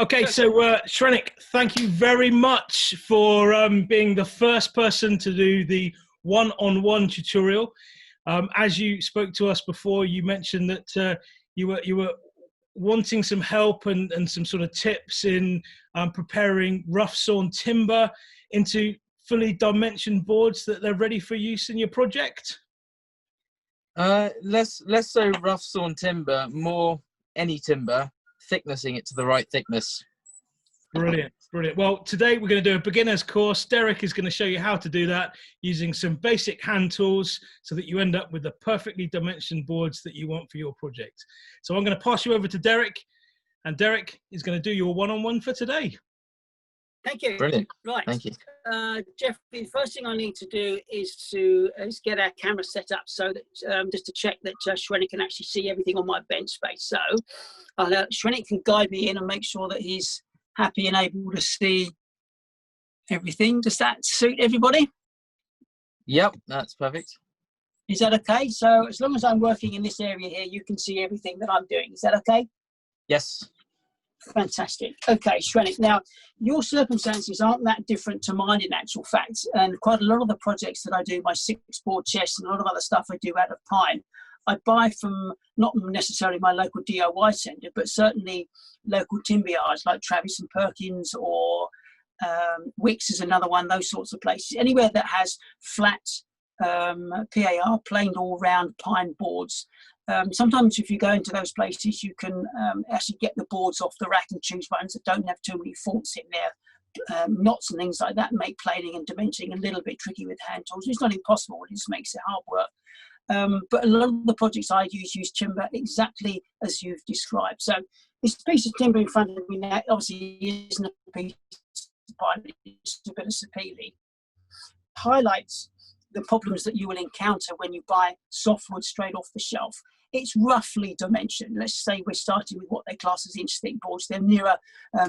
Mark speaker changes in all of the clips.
Speaker 1: Okay, so Shrenick, thank you very much for being the first person to do the one-on-one tutorial. As you spoke to us before, you mentioned that you were wanting some help and some sort of tips in preparing rough sawn timber into fully dimensioned boards that they're ready for use in your project.
Speaker 2: Less so rough sawn timber, more any timber, thicknessing it to the right thickness.
Speaker 1: Brilliant, brilliant. Well, today we're going to do a beginner's course. Derek is going to show you how to do that using some basic hand tools so that you end up with the perfectly dimensioned boards that you want for your project. So I'm going to pass you over to Derek, and Derek is going to do your one-on-one for today.
Speaker 3: Thank you.
Speaker 2: Brilliant.
Speaker 3: Right.
Speaker 2: Thank you.
Speaker 3: Geoffrey, the first thing I need to do is get our camera set up so that just to check that Shrenik can actually see everything on my bench space. So Shrenik can guide me in and make sure that he's happy and able to see everything. Does that suit everybody?
Speaker 2: Yep, that's perfect.
Speaker 3: Is that okay? So as long as I'm working in this area here, you can see everything that I'm doing. Is that okay?
Speaker 2: Yes.
Speaker 3: Fantastic. Okay, Shrenik. Now, your circumstances aren't that different to mine in actual fact. And quite a lot of the projects that I do, my 6-board chest and a lot of other stuff I do out of pine, I buy from not necessarily my local DIY centre, but certainly local timber yards like Travis and Perkins or Wicks is another one, those sorts of places. Anywhere that has flat PAR, plain all-round pine boards. Sometimes if you go into those places, you can actually get the boards off the rack and choose ones that don't have too many faults in there. Knots and things like that make planing and dimensioning a little bit tricky with hand tools. It's not impossible, it just makes it hard work. But a lot of the projects I use timber exactly as you've described. So this piece of timber in front of me now obviously isn't a piece of pine, it's a bit of sapele. Highlights the problems that you will encounter when you buy softwood straight off the shelf. It's roughly dimensioned. Let's say we're starting with what they class as inch thick boards. They're nearer,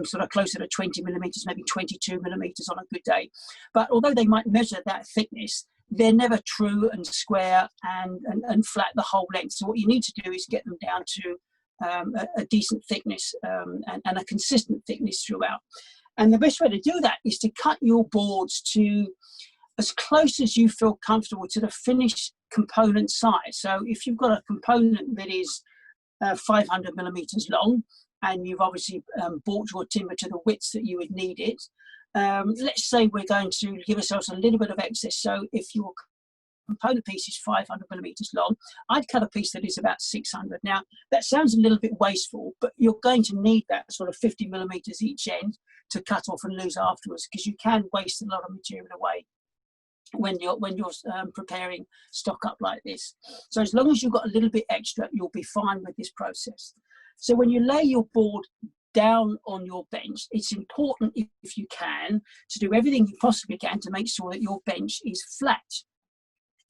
Speaker 3: sort of closer to 20 millimeters, maybe 22 millimeters on a good day. But although they might measure that thickness, they're never true and square and flat the whole length. So what you need to do is get them down to a decent thickness and a consistent thickness throughout. And the best way to do that is to cut your boards to as close as you feel comfortable to the finished component size. So if you've got a component that is 500 millimeters long, and you've obviously bought your timber to the widths that you would need it, let's say we're going to give ourselves a little bit of excess. So if your component piece is 500 millimeters long, I'd cut a piece that is about 600. Now, that sounds a little bit wasteful, but you're going to need that sort of 50 millimeters each end to cut off and lose afterwards, because you can waste a lot of material away when you're preparing stock up like this. So as long as you've got a little bit extra, you'll be fine with this process. So when you lay your board down on your bench, it's important, if you can, to do everything you possibly can to make sure that your bench is flat.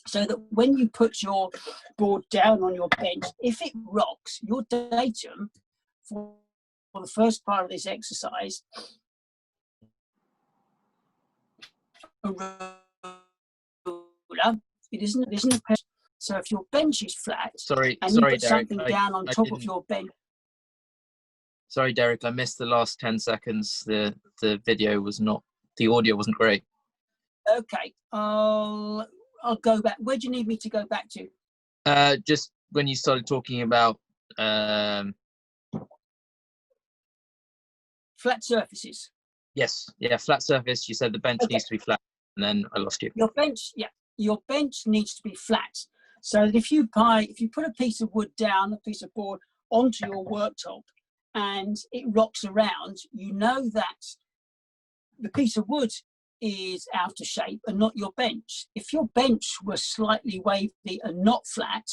Speaker 3: So that when you put your board down on your bench, if it rocks, your datum for the first part of this exercise, it isn't a pen. So if your bench is flat and you put
Speaker 2: Derek,
Speaker 3: something down on top of your bench.
Speaker 2: Sorry, Derek, I missed the last 10 seconds. The video was not, the audio wasn't great.
Speaker 3: Okay, I'll go back. Where do you need me to go back to?
Speaker 2: Just when you started talking about
Speaker 3: flat surfaces.
Speaker 2: Yes, yeah, flat surface. You said the bench needs to be flat, and then I lost you.
Speaker 3: Your bench, yeah, your bench needs to be flat. So that if you put a piece of wood down, a piece of board onto your worktop, and it rocks around, you know that the piece of wood is out of shape and not your bench. If your bench was slightly wavy and not flat,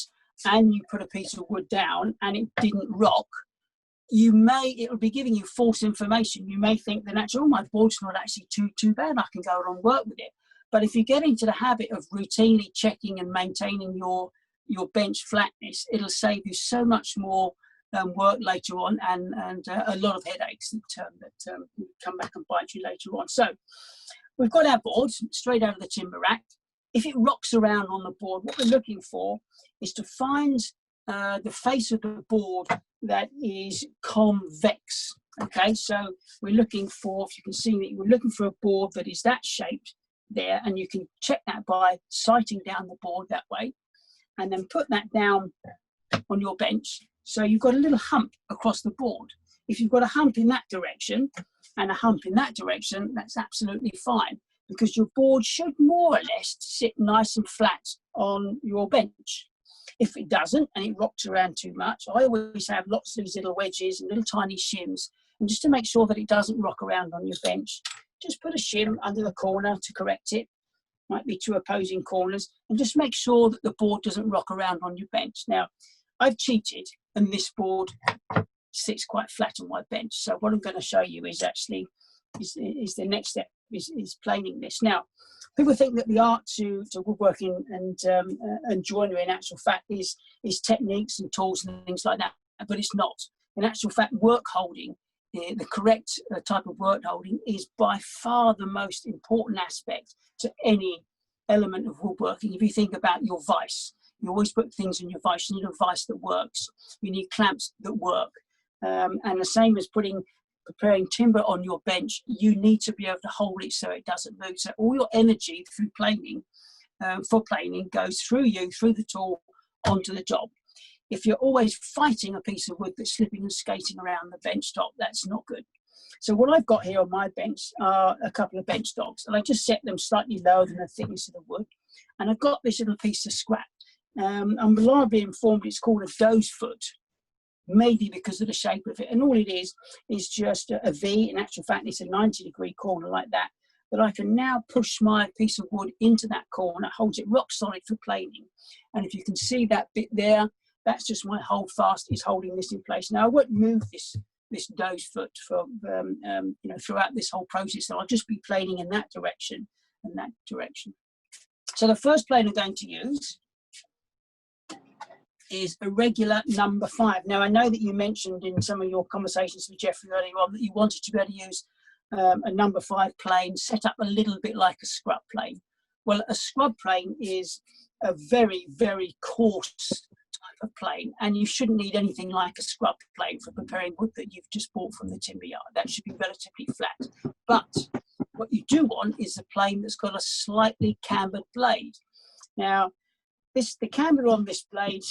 Speaker 3: and you put a piece of wood down and it didn't rock, it will be giving you false information. You may think that actually, oh, my board's not actually too bad, I can go on and work with it. But if you get into the habit of routinely checking and maintaining your bench flatness, it'll save you so much more work later on and a lot of headaches that come back and bite you later on. So we've got our boards straight out of the timber rack. If it rocks around on the board, what we're looking for is to find the face of the board that is convex. Okay, so we're looking for, if you can see that we're looking for a board that is that shaped there, and you can check that by sighting down the board that way, and then put that down on your bench. So you've got a little hump across the board. If you've got a hump in that direction and a hump in that direction, that's absolutely fine, because your board should more or less sit nice and flat on your bench. If it doesn't and it rocks around too much, I always have lots of these little wedges and little tiny shims, and just to make sure that it doesn't rock around on your bench, just put a shim under the corner to correct it. Might be two opposing corners, and just make sure that the board doesn't rock around on your bench. Now, I've cheated, and this board sits quite flat on my bench. So what I'm going to show you is actually is the next step is planing this. Now, people think that the art to woodworking and joinery in actual fact is techniques and tools and things like that, but it's not. In actual fact, work holding, the correct type of work holding, is by far the most important aspect to any element of woodworking. If you think about your vise, you always put things in your vise. You need a vise that works. You need clamps that work. And the same as preparing timber on your bench, you need to be able to hold it so it doesn't move. So all your energy through planing, for planing, goes through you, through the tool, onto the job. If you're always fighting a piece of wood that's slipping and skating around the bench top, that's not good. So what I've got here on my bench are a couple of bench dogs, and I just set them slightly lower than the thickness of the wood. And I've got this little piece of scrap. I'm reliably informed it's called a doe's foot, maybe because of the shape of it. And all it is just a V. In actual fact, it's a 90-degree corner like that. But I can now push my piece of wood into that corner, holds it rock solid for planing. And if you can see that bit there, that's just my hold fast is holding this in place. Now I won't move this doe's foot for throughout this whole process. So I'll just be planing in that direction and that direction. So the first plane I'm going to use is a regular number 5. Now I know that you mentioned in some of your conversations with Geoffrey earlier on that you wanted to be able to use a number 5 plane set up a little bit like a scrub plane. Well, a scrub plane is a very, very coarse type of plane, and you shouldn't need anything like a scrub plane for preparing wood that you've just bought from the timber yard. That should be relatively flat. But what you do want is a plane that's got a slightly cambered blade. Now, the camber on this blade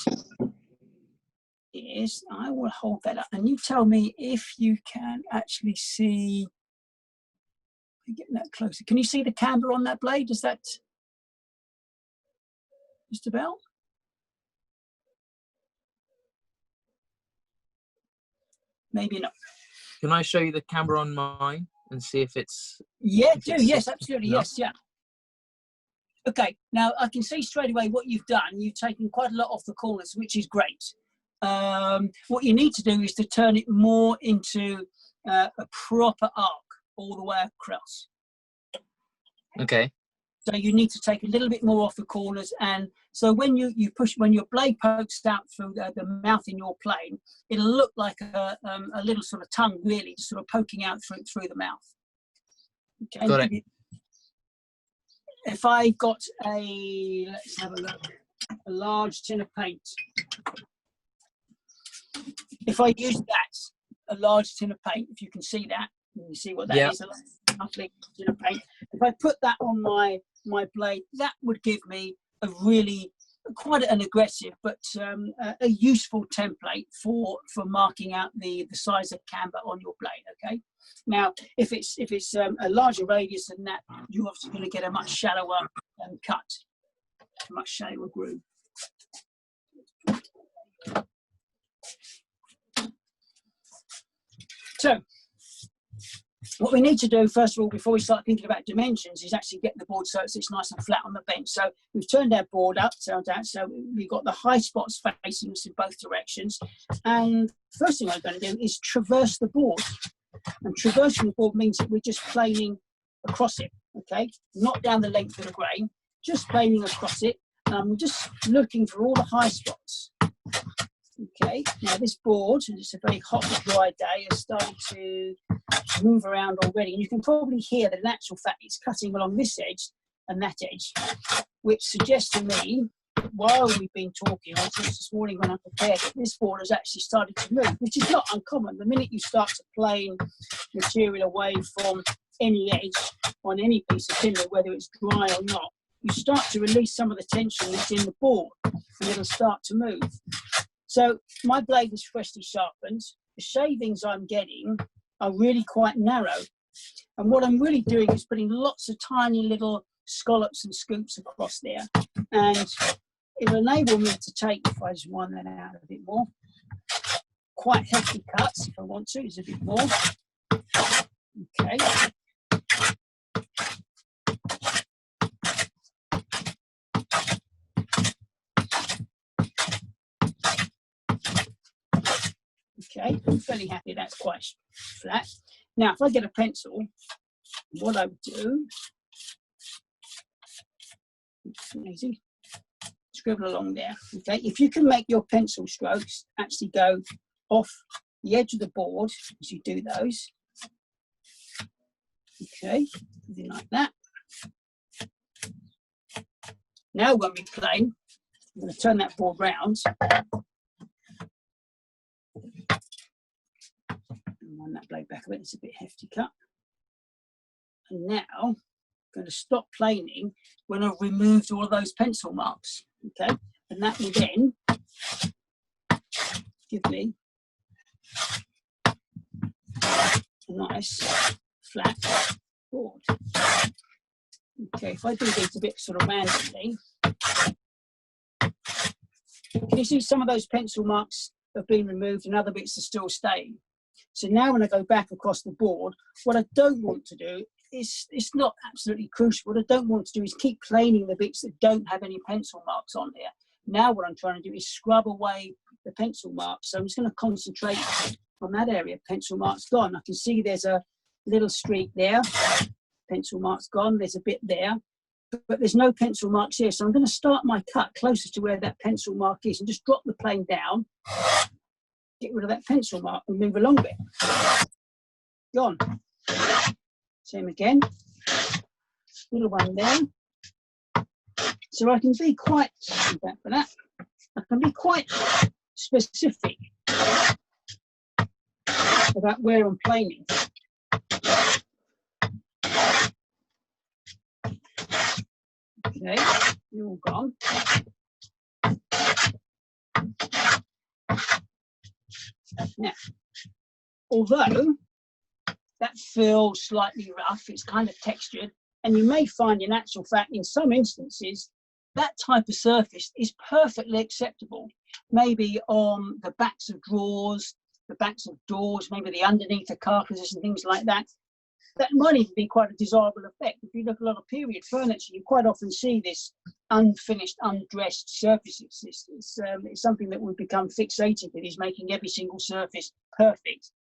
Speaker 3: is, I will hold that up, and you tell me if you can actually see, getting that closer. Can you see the camber on that blade? Is that just about? Maybe not.
Speaker 2: Can I show you the camber on mine and see if it's...
Speaker 3: Yeah, do. Yes, absolutely. Enough? Yes, yeah. Okay, now I can see straight away what you've done. You've taken quite a lot off the corners, which is great. What you need to do is to turn it more into a proper arc all the way across.
Speaker 2: Okay.
Speaker 3: So you need to take a little bit more off the corners, and so when you push, when your blade pokes out through the mouth in your plane, it'll look like a little sort of tongue, really, just sort of poking out through the mouth. Okay.
Speaker 2: Got it.
Speaker 3: If I got let's have a look, a large tin of paint. If I use that, a large tin of paint, if you can see that, you see what that is, a lovely tin of paint. If I put that on my blade, that would give me a really quite an aggressive but a useful template for marking out the size of camber on your blade. Okay. Now, if it's a larger radius than that, you're obviously going to get a much shallower cut, a much shallower groove. So, what we need to do, first of all, before we start thinking about dimensions, is actually get the board so it's nice and flat on the bench. So we've turned our board up, so we've got the high spots facing us in both directions. And first thing I'm going to do is traverse the board. And traversing the board means that we're just planing across it, okay? Not down the length of the grain, just planing across it. And I'm just looking for all the high spots. Okay, now this board, and it's a very hot and dry day, has started to move around already. And you can probably hear that in actual fact it's cutting along this edge and that edge, which suggests to me while we've been talking, I noticed this morning when I prepared it, this board has actually started to move, which is not uncommon. The minute you start to plane material away from any edge on any piece of timber, whether it's dry or not, you start to release some of the tension that's in the board, and it'll start to move. So my blade is freshly sharpened. The shavings I'm getting are really quite narrow. And what I'm really doing is putting lots of tiny little scallops and scoops across there. And it'll enable me to take, if I just wind that out a bit more, quite hefty cuts if I want to, is a bit more. Okay. Okay, I'm fairly happy that's quite flat. Now, if I get a pencil, what I would do, easy, scribble along there. Okay, if you can make your pencil strokes actually go off the edge of the board as you do those. Okay, something like that. Now when we plane, I'm going to turn that board round. Wind that blade back a bit, it's a bit hefty cut. And now I'm going to stop planing when I've removed all of those pencil marks. Okay, and that will then give me a nice flat board. Okay, if I do these a bit sort of randomly, can you see some of those pencil marks have been removed and other bits are still staying? So now when I go back across the board, what I don't want to do is, it's not absolutely crucial, what I don't want to do is keep planing the bits that don't have any pencil marks on there. Now what I'm trying to do is scrub away the pencil marks. So I'm just going to concentrate on that area. Pencil marks gone. I can see there's a little streak there. Pencil marks gone. There's a bit there. But there's no pencil marks here. So I'm going to start my cut closer to where that pencil mark is and just drop the plane down. Get rid of that pencil mark and move along a bit. Gone. Same again. Little one there. So I can be quite, back for that. I can be quite specific about where I'm planing. Okay, you're all gone. Now, although that feels slightly rough, it's kind of textured, and you may find in actual fact in some instances that type of surface is perfectly acceptable. Maybe on the backs of drawers, the backs of doors, maybe the underneath of carcasses and things like that. That might even be quite a desirable effect. If you look at a lot of period furniture, you quite often see this unfinished, undressed surfaces. It's something that we've become fixated with, is making every single surface perfect.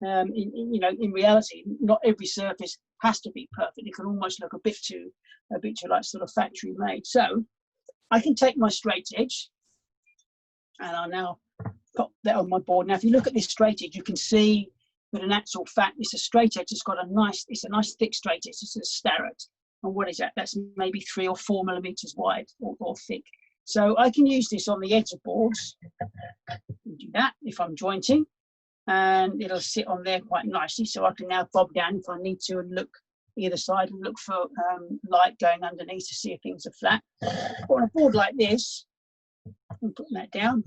Speaker 3: In reality, not every surface has to be perfect. It can almost look a bit too like sort of factory made. So I can take my straight edge, and I'll now pop that on my board. Now, if you look at this straight edge, you can see that in actual fact, it's a straight edge. It's a nice thick straight edge. It's a starrett. And what is that? That's maybe 3 or 4 millimeters wide or thick. So I can use this on the edge of boards. Do that if I'm jointing, and it'll sit on there quite nicely. So I can now bob down if I need to and look either side and look for light going underneath to see if things are flat. Or on a board like this, I'm putting that down.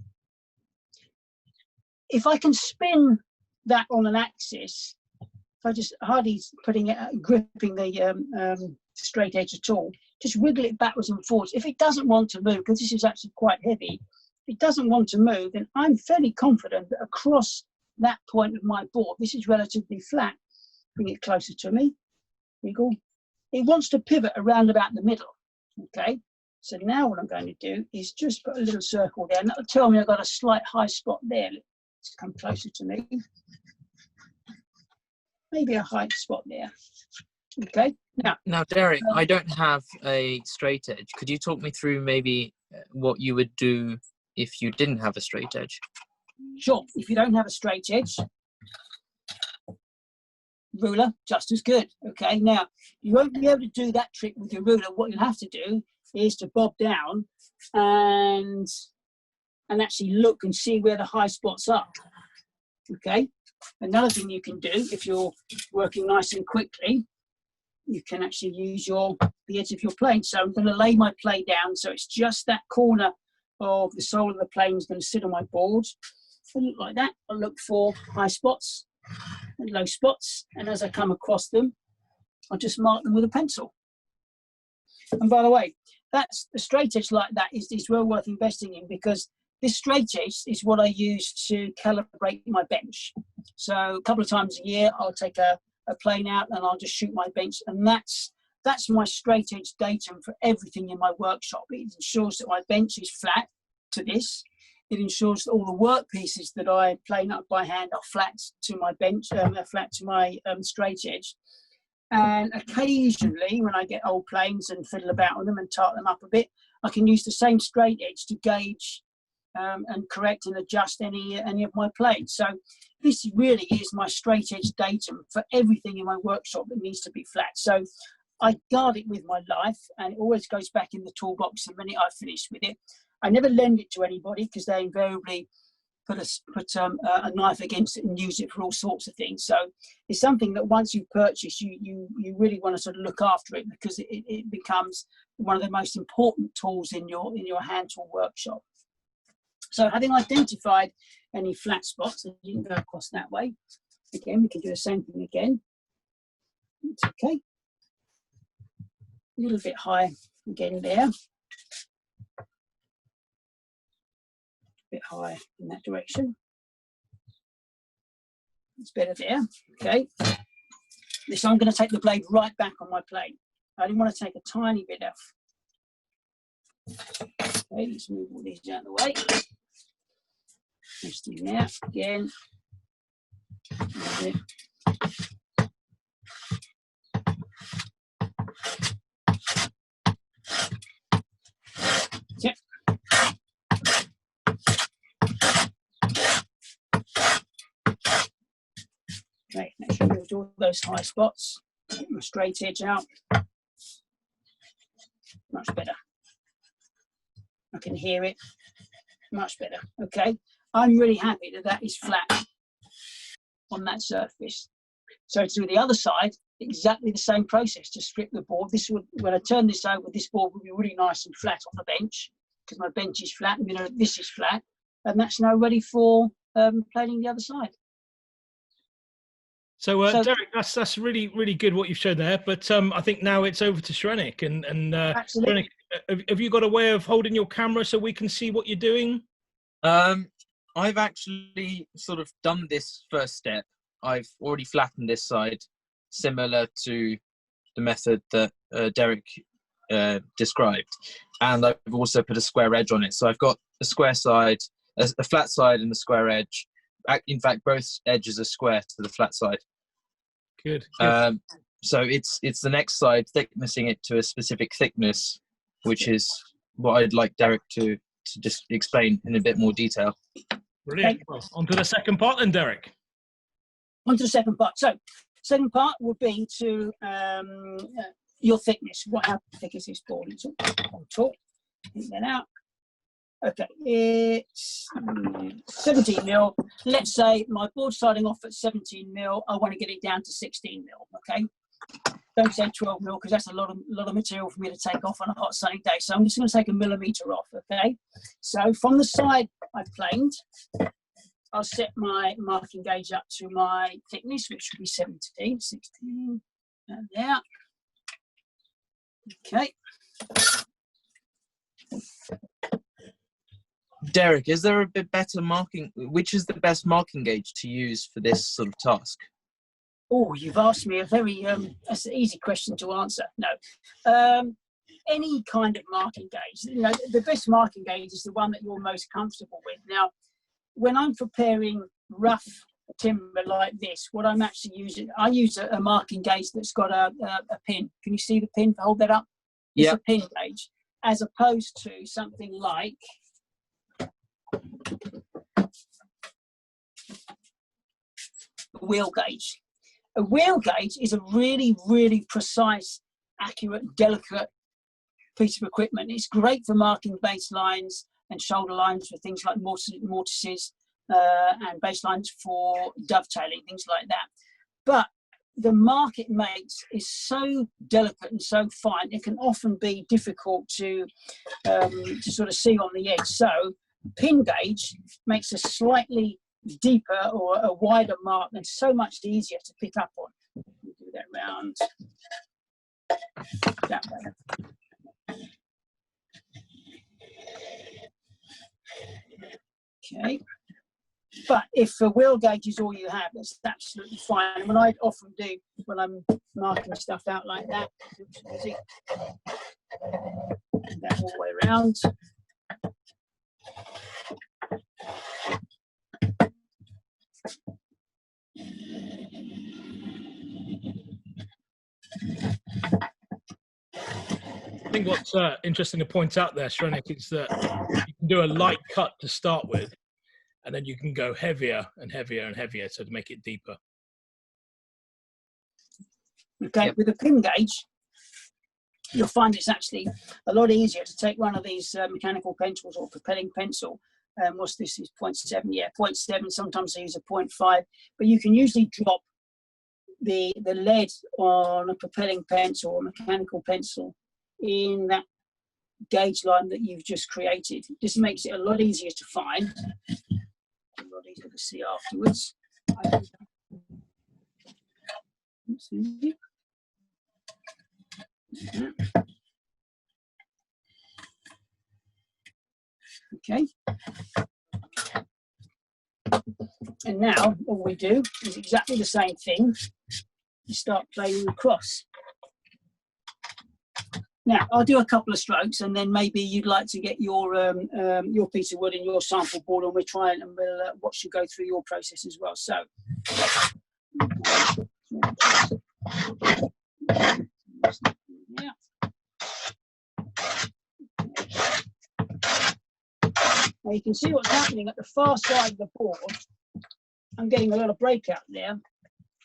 Speaker 3: If I can spin that on an axis, if I just hardly putting it, gripping the straight edge at all, just wiggle it backwards and forwards. If it doesn't want to move, because this is actually quite heavy, if it doesn't want to move, then I'm fairly confident that across that point of my board, this is relatively flat. Bring it closer to me. Wiggle. It wants to pivot around about the middle. Okay. So now what I'm going to do is just put a little circle there, and that'll tell me I've got a slight high spot there. Let's come closer to me. Maybe a high spot there. Okay.
Speaker 2: Now, Derek, I don't have a straight edge. Could you talk me through maybe what you would do if you didn't have a straight edge?
Speaker 3: Sure. If you don't have a straight edge, ruler, just as good. Okay. Now, you won't be able to do that trick with your ruler. What you'll have to do, is to bob down and actually look and see where the high spots are. Okay. Another thing you can do if you're working nice and quickly, you can actually use the edge of your plane. So I'm going to lay my plane down so it's just that corner of the sole of the plane is going to sit on my board. I look like that. I look for high spots and low spots, and as I come across them, I'll just mark them with a pencil. And by the way, that's a straight edge like that is well worth investing in, because this straight edge is what I use to calibrate my bench. So a couple of times a year, I'll take a plane out and I'll just shoot my bench, and that's my straight edge datum for everything in my workshop. It ensures that my bench is flat to this. It ensures that all the work pieces that I plane up by hand are flat to my bench, flat to my straight edge. And occasionally, when I get old planes and fiddle about with them and tart them up a bit, I can use the same straight edge to gauge and correct and adjust any of my planes. So this really is my straight edge datum for everything in my workshop that needs to be flat. So I guard it with my life, and it always goes back in the toolbox the minute I've finished with it. I never lend it to anybody, because they invariably put a knife against it and use it for all sorts of things. So it's something that once you purchase, you really want to sort of look after it, because it becomes one of the most important tools in your hand tool workshop. So having identified any flat spots, and you can go across that way. Again, we can do the same thing again. It's okay. A little bit high again there. A bit higher in that direction. It's better there. Okay. This I'm going to take the blade right back on my plate. I only want to take a tiny bit off. Okay, let's move all these out of the way. Let's do that again. Yep. Okay, make sure we do all those high spots. Get my straight edge out. Much better. I can hear it. Much better. Okay. I'm really happy that that is flat on that surface. So to do the other side, exactly the same process to strip the board. This would, when I turn this over, this board would be really nice and flat on the bench, because my bench is flat, and this is flat, and that's now ready for planing the other side.
Speaker 1: So Derek, that's really, really good what you've shown there. But I think now it's over to Shrenik. And
Speaker 3: Absolutely.
Speaker 1: Shrenik, have you got a way of holding your camera so we can see what you're doing?
Speaker 2: I've actually sort of done this first step. I've already flattened this side, similar to the method that Derek described. And I've also put a square edge on it. So I've got a square side, a flat side and a square edge. In fact, both edges are square to the flat side.
Speaker 1: Good.
Speaker 2: So it's the next side, thicknessing it to a specific thickness, which is what I'd like Derek to just explain in a bit more detail.
Speaker 1: Brilliant. Well, on to the second part then, Derek.
Speaker 3: On to the second part. So second part would be to your thickness. How thick is this board? It's on top. Take that out. Okay, it's 17 mil. Let's say my board's starting off at 17 mil. I want to get it down to 16 mil. Okay, don't say 12 mil, because that's a lot of material for me to take off on a hot sunny day. So I'm just going to take a millimetre off. Okay, so from the side I've planed, I'll set my marking gauge up to my thickness, which should be 17, 16, and there. Okay.
Speaker 2: Derek, is there a bit better marking? Which is the best marking gauge to use for this sort of task?
Speaker 3: Oh, you've asked me a very that's an easy question to answer. No, any kind of marking gauge. You know, the best marking gauge is the one that you're most comfortable with. Now, when I'm preparing rough timber like this, what I'm actually using, I use a marking gauge that's got a pin. Can you see the pin? Hold that up. It's a pin gauge, as opposed to something like a wheel gauge. A wheel gauge is a really, really precise, accurate, delicate piece of equipment. It's great for marking baselines and shoulder lines for things like mortises and baselines for dovetailing, things like that. But the mark it makes is so delicate and so fine, it can often be difficult to sort of see on the edge. So pin gauge makes a slightly deeper or a wider mark and so much easier to pick up on. We'll do that round that way. Okay. But if a wheel gauge is all you have, that's absolutely fine. And what I often do when I'm marking stuff out like that, that all the way around.
Speaker 1: I think what's interesting to point out there, Shrenik, is that you can do a light cut to start with, and then you can go heavier and heavier and heavier to make it deeper.
Speaker 3: Okay, yep. With a pin gauge, you'll find it's actually a lot easier to take one of these mechanical pencils or propelling pencil. What's this? Is 0.7? Yeah, 0.7. Sometimes I use a 0.5, but you can usually drop the lead on a propelling pencil or mechanical pencil in that gauge line that you've just created. This makes it a lot easier to find, a lot easier to see afterwards. Okay. And now all we do is exactly the same thing. You start playing across. Now, I'll do a couple of strokes, and then maybe you'd like to get your piece of wood and your sample board, and we'll try and we'll watch you go through your process as well. So, yeah. Now you can see what's happening at the far side of the board. I'm getting a lot of breakout there,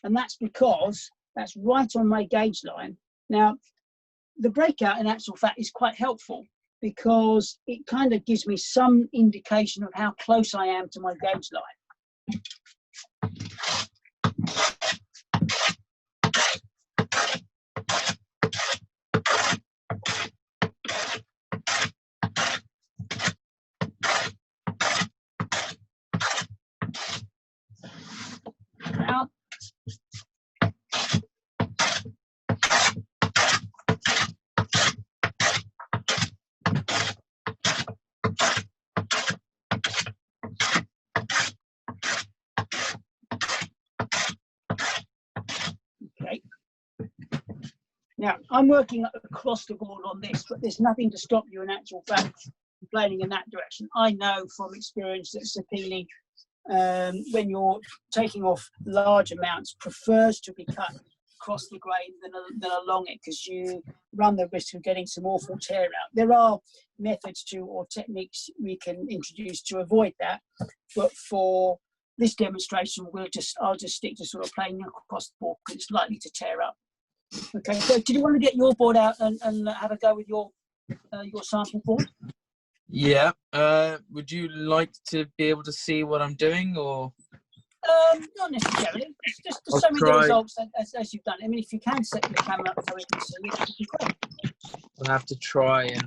Speaker 3: and that's because that's right on my gauge line. Now, the breakout in actual fact is quite helpful because it kind of gives me some indication of how close I am to my gauge line. Now, okay. Now, I'm working across the board on this, but there's nothing to stop you in actual fact from playing in that direction. I know from experience that Sapini, when you're taking off large amounts, prefers to be cut across the grain than along it, because you run the risk of getting some awful tear out. There are methods or techniques we can introduce to avoid that, but for this demonstration, I'll just stick to sort of playing across the board because it's likely to tear up. Okay, so do you want to get your board out and have a go with your sample board?
Speaker 2: Yeah. Would you like to be able to see what I'm doing, or?
Speaker 3: Not necessarily. It's just to show me the results as you've done. I mean, if you can set the camera up so we can see it, would be great.
Speaker 2: I'll have to try and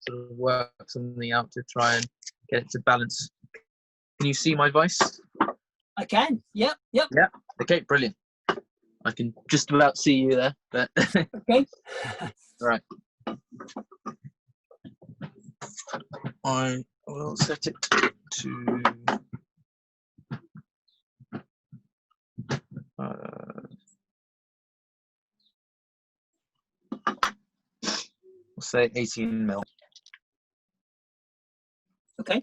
Speaker 2: sort of work something out to try and get it to balance. Can you see my voice?
Speaker 3: I can. Yep.
Speaker 2: Yeah. Okay, brilliant. I can just about see you there, but
Speaker 3: okay.
Speaker 2: All right. I will set it to we'll say 18 mil.
Speaker 3: Okay.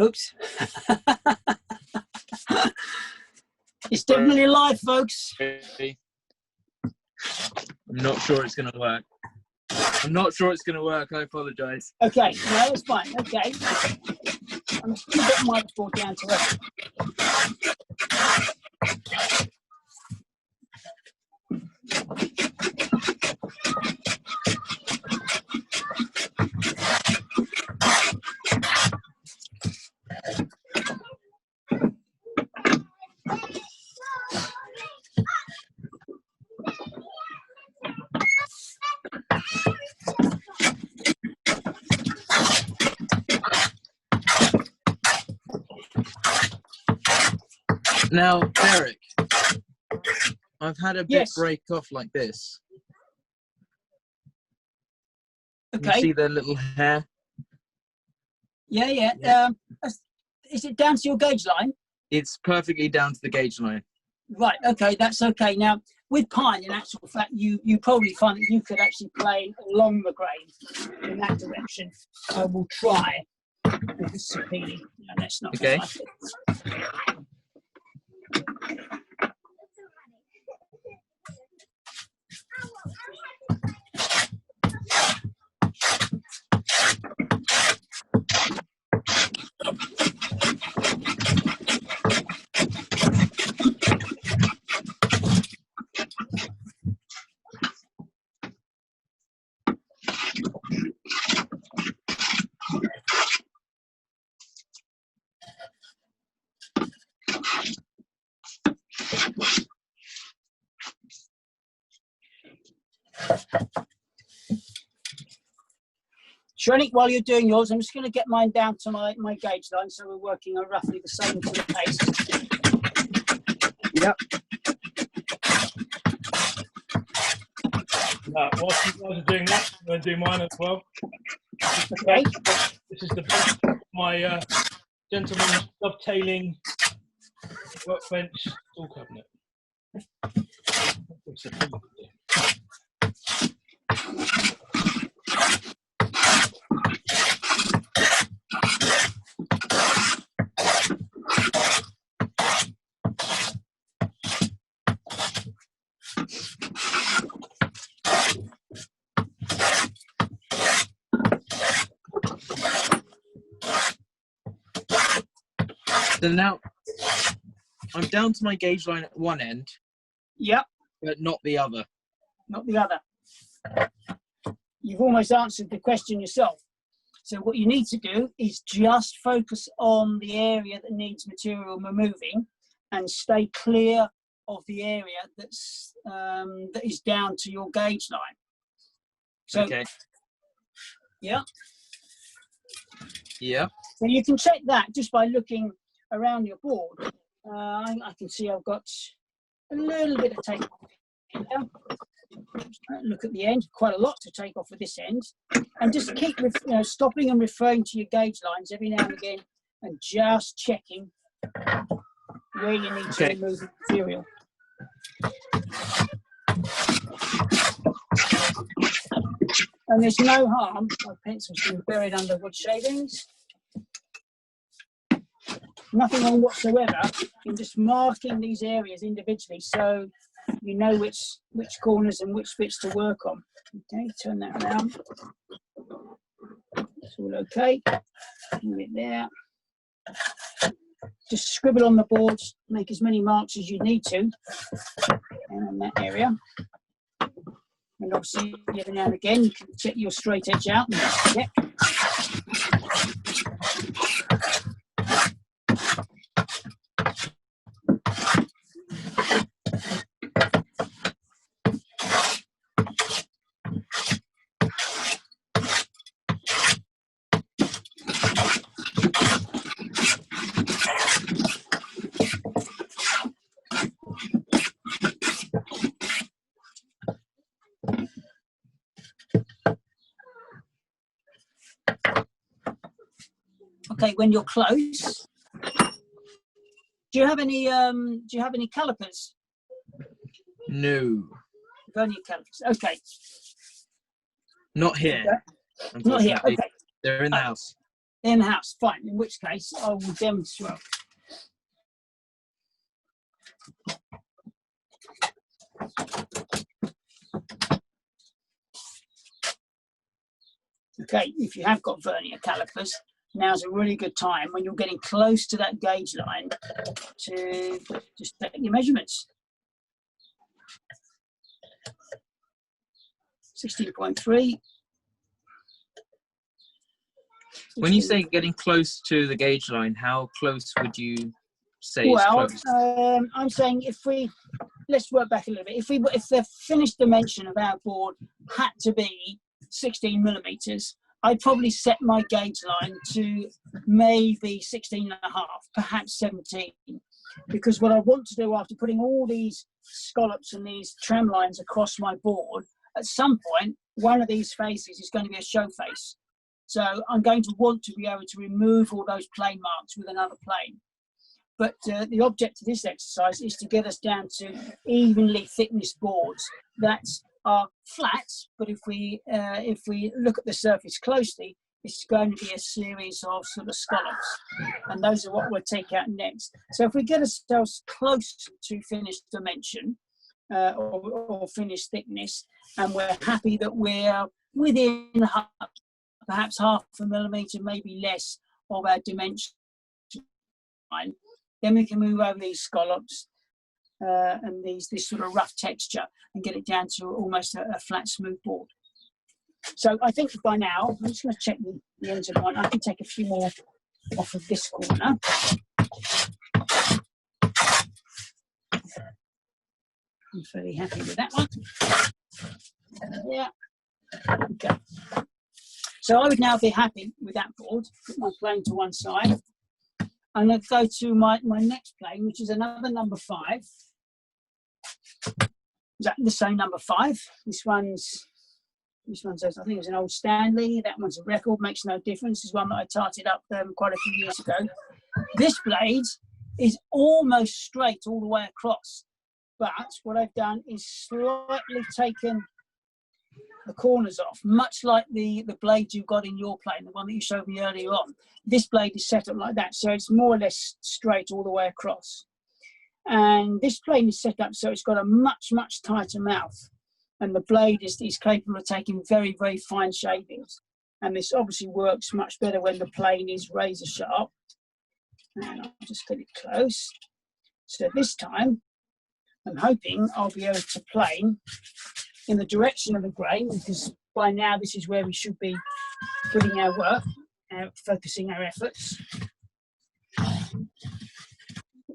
Speaker 3: Oops. It's definitely live, folks.
Speaker 2: I'm not sure it's going to work. I'm not sure it's going to work. I apologise.
Speaker 3: Okay, no, it's fine. Okay. I'm just going to get my board down to it.
Speaker 2: Now, Derek, I've had a bit break off like this.
Speaker 3: Okay.
Speaker 2: You see the little hair?
Speaker 3: Yeah. Is it down to your gauge line?
Speaker 2: It's perfectly down to the gauge line.
Speaker 3: Right, okay, that's okay. Now, with pine, in actual fact, you probably find that you could actually play along the grain in that direction. I will try with the sapini. No, that's not
Speaker 2: okay.
Speaker 3: Like it. Shrenik, while you're doing yours, I'm just going to get mine down to my gauge line, so we're working on roughly the same sort of pace.
Speaker 2: Yep.
Speaker 1: Whilst you guys are doing that, I'm going to do mine as well.
Speaker 3: Okay.
Speaker 1: This is the my gentleman's dovetailing workbench tool cabinet.
Speaker 2: So now I'm down to my gauge line at one end.
Speaker 3: Yep.
Speaker 2: But not the other.
Speaker 3: Not the other. You've almost answered the question yourself. So what you need to do is just focus on the area that needs material removing and stay clear of the area that's that is down to your gauge line. So,
Speaker 2: okay.
Speaker 3: Yeah.
Speaker 2: Yeah.
Speaker 3: So you can check that just by looking around your board. I can see I've got a little bit of tape off here. Look at the end, quite a lot to take off at this end. And just keep stopping and referring to your gauge lines every now and again and just checking where you need to remove the material. And there's no harm, my pencil's been buried under wood shavings. Nothing wrong whatsoever in just marking these areas individually so you know which corners and which bits to work on. Okay, turn that around. It's all okay. Move it there. Just scribble on the boards, make as many marks as you need to and on that area. And obviously, every now and again, you can check your straight edge out and just check. Okay, when you're close, do you have any calipers?
Speaker 2: No.
Speaker 3: Vernier calipers. Okay.
Speaker 2: Not here.
Speaker 3: Not here. Okay.
Speaker 2: They're in the house.
Speaker 3: In-house, fine. In which case, I will demonstrate. Okay, if you have got vernier calipers, now's a really good time when you're getting close to that gauge line to just take your measurements. 16.3.
Speaker 2: When you say getting close to the gauge line, how close would you say is
Speaker 3: Well,
Speaker 2: close?
Speaker 3: I'm saying let's work back a little bit. If the finished dimension of our board had to be 16 millimeters, I'd probably set my gauge line to maybe 16 and a half, perhaps 17. Because what I want to do after putting all these scallops and these tram lines across my board, at some point, one of these faces is going to be a show face. So I'm going to want to be able to remove all those plane marks with another plane. But the object of this exercise is to get us down to evenly thickness boards that are flat, but if we look at the surface closely, it's going to be a series of sort of scallops, and those are what we'll take out next. So if we get ourselves close to finished dimension or finished thickness, and we're happy that we're within perhaps half a millimetre, maybe less, of our dimension line, then we can move over these scallops and this sort of rough texture and get it down to almost a flat, smooth board. So I think by now, I'm just going to check the ends of mine. I can take a few more off of this corner. I'm fairly happy with that one. Yeah. Okay. So I would now be happy with that board. Put my plane to one side. I'm going to go to my next plane, which is another number 5. Exactly the same number 5. This one's, I think it's an old Stanley. That one's a record, makes no difference. This is one that I tarted up quite a few years ago. This blade is almost straight all the way across. But what I've done is slightly taken the corners off, much like the blade you've got in your plane, the one that you showed me earlier on. This blade is set up like that, so it's more or less straight all the way across. And this plane is set up so it's got a much, much tighter mouth. And the blade is capable of taking very, very fine shavings. And this obviously works much better when the plane is razor sharp. And I'll just get it close. So this time, I'm hoping I'll be able to plane in the direction of the grain, because by now this is where we should be putting our work, focusing our efforts.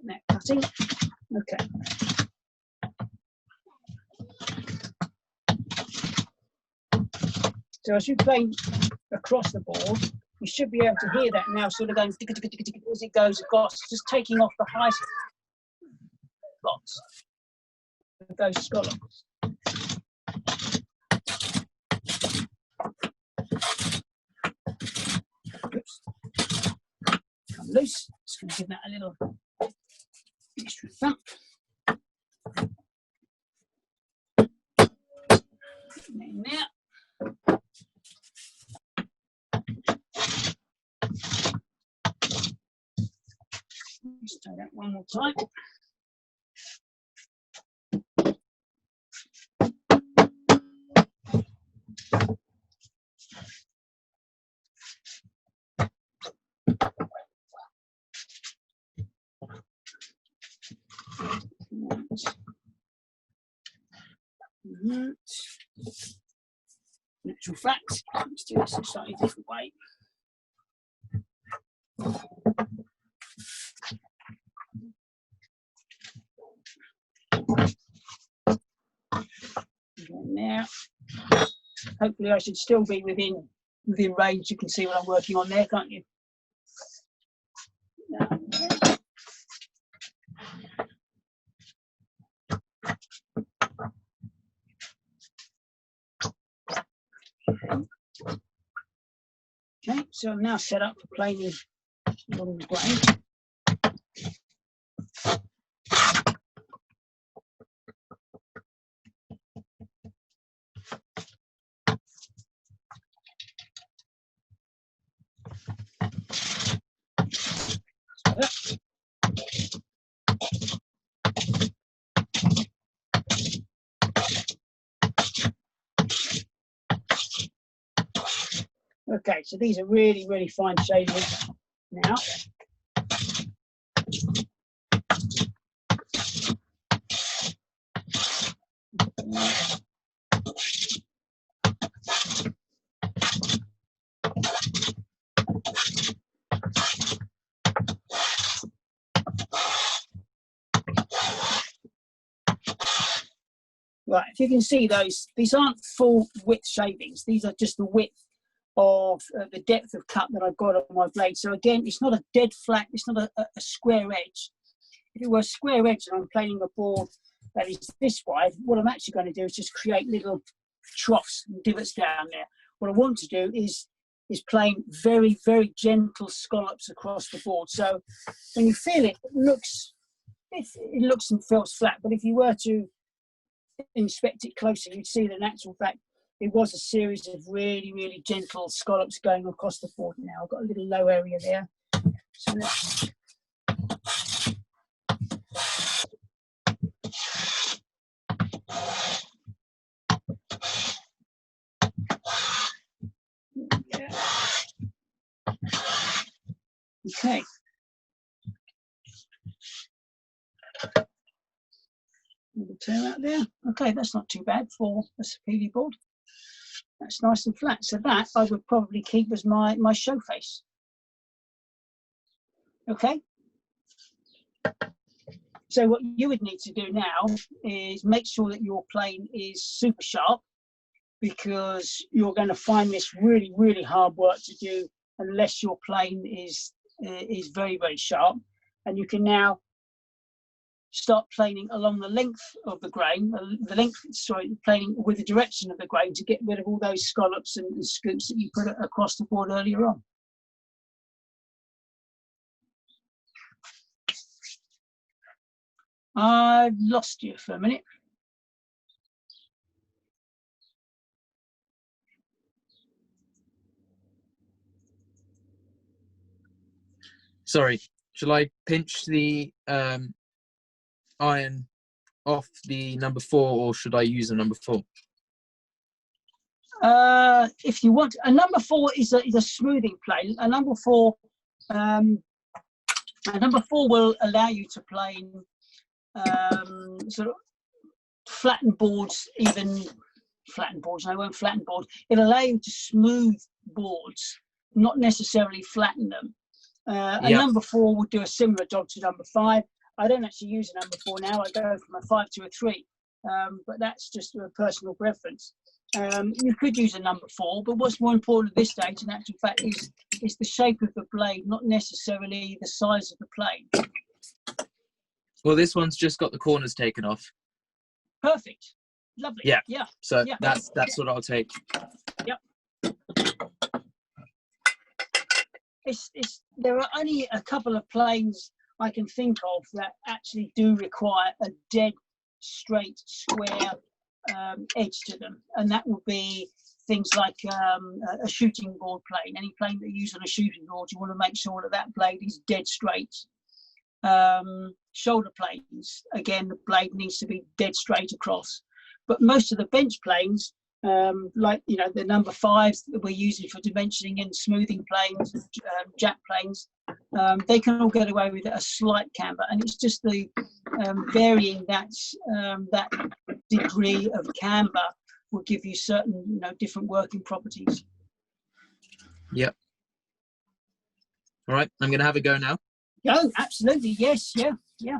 Speaker 3: That cutting. Okay. So as you plane across the board, you should be able to hear that now sort of going as it goes across, just taking off the high spots of those scallops. Oops. Come loose. Just going to give that a little extra thump. In there. Just try that one more time. In actual fact, let's do this in a slightly different way. Now, hopefully I should still be within range. You can see what I'm working on there, can't you? Okay, so I'm now set up for planing along the grain. Okay, so these are really, really fine shavings now. Right, if you can see those, these aren't full width shavings. These are just the width of the depth of cut that I've got on my blade. So again, it's not a dead flat, it's not a square edge. If it were a square edge and I'm planing a board that is this wide, what I'm actually going to do is just create little troughs and divots down there. What I want to do is plane very, very gentle scallops across the board. So when you feel it, it looks and feels flat. But if you were to inspect it closer, you'd see that in actual fact it was a series of really, really gentle scallops going across the board. Now I've got a little low area there, so let's okay. Little turn out there. Okay, that's not too bad for a sapele board. That's nice and flat. So that I would probably keep as my show face. Okay. So what you would need to do now is make sure that your plane is super sharp, because you're going to find this really, really hard work to do unless your plane is very, very sharp. And you can now start planing along the length of the grain, planing with the direction of the grain to get rid of all those scallops and scoops that you put across the board earlier on. I've lost you for a minute.
Speaker 2: Sorry, shall I pinch the iron off the number 4, or should I use a number 4?
Speaker 3: If you want, a number 4 is a smoothing plane. A number 4 will allow you to plane sort of flattened boards, even flattened boards. I won't flatten boards. It'll allow you to smooth boards, not necessarily flatten them. A number 4 would do a similar job to number 5. I don't actually use a number 4 now. I go from a 5 to a 3, but that's just a personal preference. You could use a number 4, but what's more important at this stage, in actual fact, is the shape of the blade, not necessarily the size of the plane.
Speaker 2: Well, this one's just got the corners taken off.
Speaker 3: Perfect. Lovely.
Speaker 2: Yeah.
Speaker 3: Yeah.
Speaker 2: So
Speaker 3: yeah.
Speaker 2: that's what I'll take.
Speaker 3: Yep. There are only a couple of planes I can think of that actually do require a dead straight square edge to them, and that would be things like a shooting board plane. Any plane that you use on a shooting board, you want to make sure that that blade is dead straight. Shoulder planes, again, the blade needs to be dead straight across. But most of the bench planes, like the number 5s that we're using for dimensioning and smoothing planes, jack planes, they can all get away with a slight camber, and it's just the varying that degree of camber will give you certain different working properties.
Speaker 2: Yep. All right, I'm going to have a go now.
Speaker 3: Oh, absolutely, yes, yeah.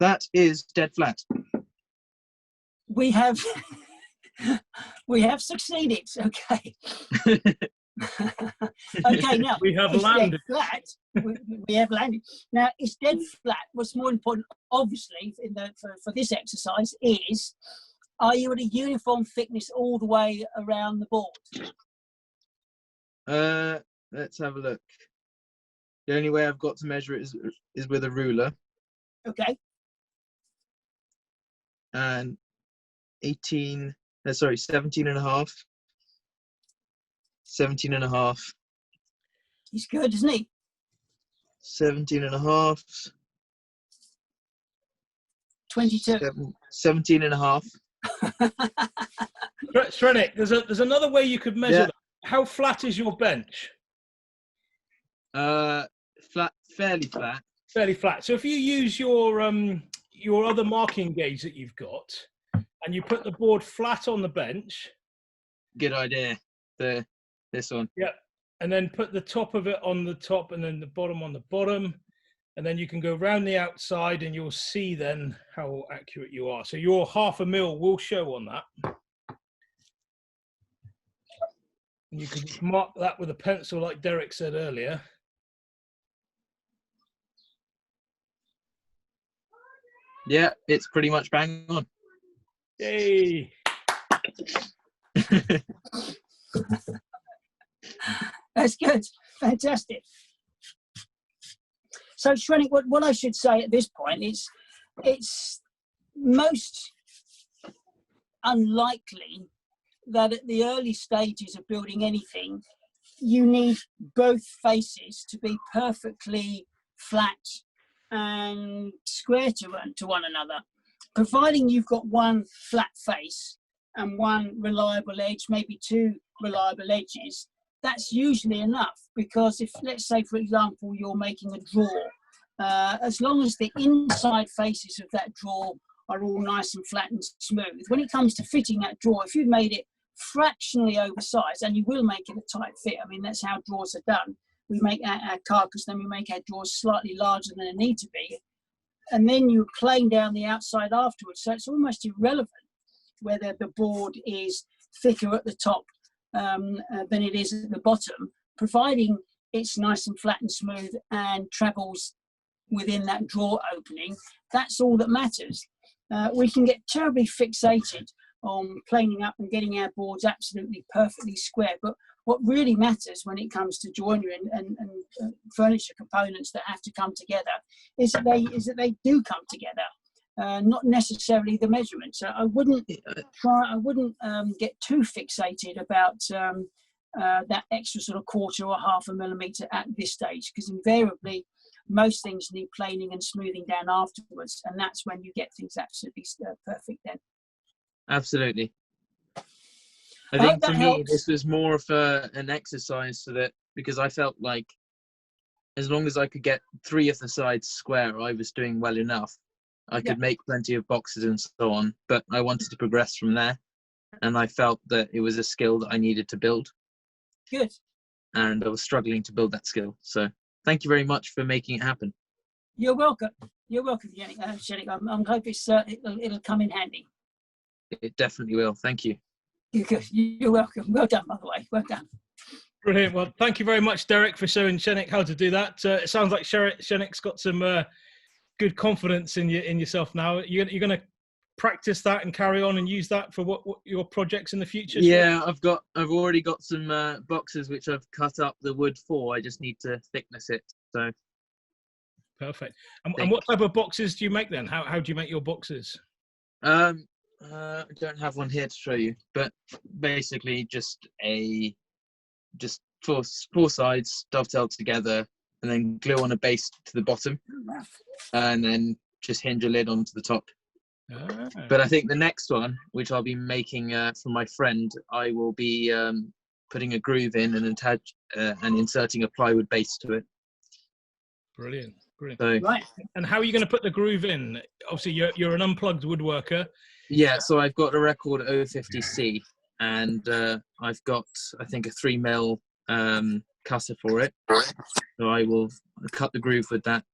Speaker 2: That is dead flat.
Speaker 3: We have succeeded. Okay. Okay, now
Speaker 1: we have landed.
Speaker 3: Flat. We have landed. Now it's dead flat. What's more important, obviously, for this exercise is, are you at a uniform thickness all the way around the board?
Speaker 2: Let's have a look. The only way I've got to measure it is with a ruler.
Speaker 3: Okay.
Speaker 2: And 17 and a half. 17.5.
Speaker 3: He's good, isn't he?
Speaker 2: 17.5.
Speaker 3: 22.
Speaker 2: 17.5.
Speaker 1: Shrenick, there's another way you could measure
Speaker 2: Yeah.
Speaker 1: that. How flat is your bench?
Speaker 2: Flat, fairly flat.
Speaker 1: Fairly flat. So if you use your other marking gauge that you've got, and you put the board flat on the bench.
Speaker 2: Good idea. This one.
Speaker 1: Yeah. And then put the top of it on the top, and then the bottom on the bottom, and then you can go round the outside, and you'll see then how accurate you are. So your 0.5 mil will show on that. And you can just mark that with a pencil, like Derek said earlier.
Speaker 2: Yeah, it's pretty much bang on.
Speaker 1: Yay!
Speaker 3: That's good. Fantastic. So, Shrenik, what I should say at this point is it's most unlikely that at the early stages of building anything, you need both faces to be perfectly flat and square to one another. Providing you've got one flat face and one reliable edge, maybe two reliable edges, that's usually enough. Because if, let's say, for example, you're making a drawer, as long as the inside faces of that drawer are all nice and flat and smooth, when it comes to fitting that drawer, if you've made it fractionally oversized, and you will make it a tight fit, I mean, that's how drawers are done. We make our carcass, then we make our drawers slightly larger than they need to be, and then you plane down the outside afterwards. So it's almost irrelevant whether the board is thicker at the top than it is at the bottom, providing it's nice and flat and smooth and travels within that drawer opening. That's all that matters. We can get terribly fixated on planing up and getting our boards absolutely perfectly square, but what really matters when it comes to joinery and furniture components that have to come together is that they do come together, not necessarily the measurement. So I wouldn't get too fixated about that extra sort of 1/4 or 0.5 millimeter at this stage, because invariably most things need planing and smoothing down afterwards, and that's when you get things absolutely perfect then.
Speaker 2: Absolutely. I think
Speaker 3: that
Speaker 2: for me,
Speaker 3: helps.
Speaker 2: this was more of an exercise, so that, because I felt like as long as I could get 3 of the sides square, I was doing well enough. I could make plenty of boxes and so on, but I wanted to progress from there. And I felt that it was a skill that I needed to build.
Speaker 3: Good.
Speaker 2: And I was struggling to build that skill. So thank you very much for making it happen.
Speaker 3: You're welcome. You're welcome, Shrenik. I'm hoping it'll come in handy.
Speaker 2: It definitely will. Thank you.
Speaker 3: You're welcome. Well done, by the way. Well done.
Speaker 1: Brilliant. Well, thank you very much, Derek, for showing Shrenick how to do that. It sounds like Shrenik's got some good confidence in yourself now. You're going to practice that and carry on and use that for what your projects in the future?
Speaker 2: Yeah, I've already got some boxes which I've cut up the wood for. I just need to thickness it. So
Speaker 1: perfect. And what type of boxes do you make then? How do you make your boxes?
Speaker 2: I don't have one here to show you, but basically just four sides dovetailed together, and then glue on a base to the bottom, and then just hinge a lid onto the top.
Speaker 1: Ah.
Speaker 2: But I think the next one, which I'll be making for my friend, I will be putting a groove in and and inserting a plywood base to it.
Speaker 1: Brilliant.
Speaker 2: So,
Speaker 3: Right.
Speaker 1: And how are you going to put the groove in? Obviously, you're an unplugged woodworker.
Speaker 2: yeah, so I've got a record 050C, and I've got, I think, a 3mm cutter for it. So I will cut the groove with that